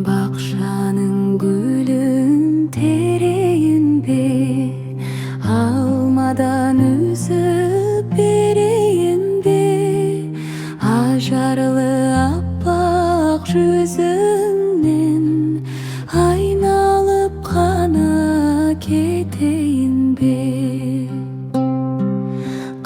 Бақшаның гүлін терейін бе, алмадан үзіп берейін бе, ажарлы аппақ жүзіңнен айналып қана кетейін бе.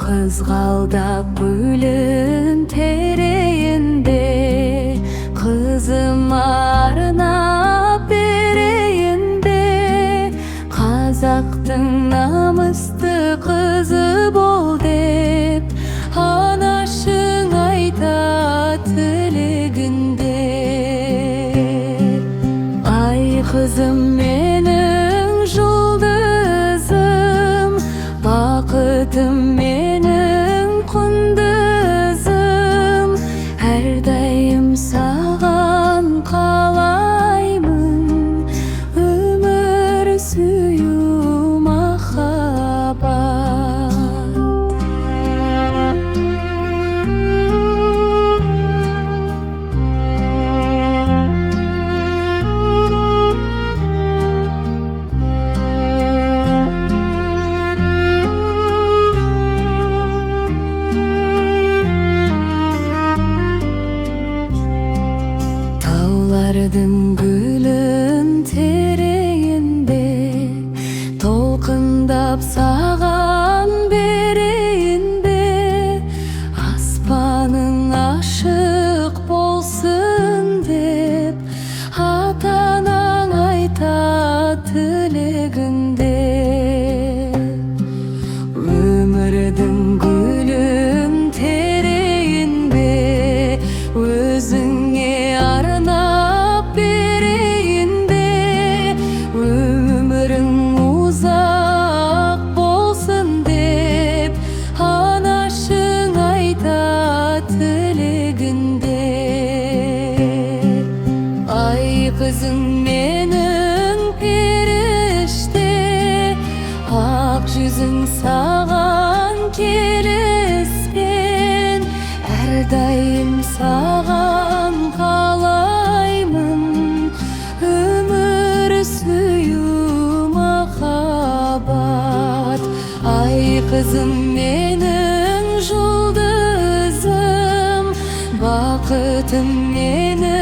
Қызғалдақ гүлін терейін бе, қызыма арнап берейін бе, қазақтың намысты қызы бол деп анашың айта тілегінде. Ай қызым менің жұлдызым, бақытым менің құндызым, әрдайым саған қалаймын өмір сүю махаббат. Таулардың гүлін терейін бе, толқындап саған берейін бе, аспаның ашық болсын деп ата-анаң айта тілегінде. Өмірдің гүлін терейін бе, өзіңе арнап берейін бе, өмірің ұзақ болсын деп анашың айта тілегінде. Ай қызым менің періште, ақ жүзің саған келіспен, әрдайым саған қалаймын өмір сүю махаббат. Ай қызым менің жұлдызым, бақытым менің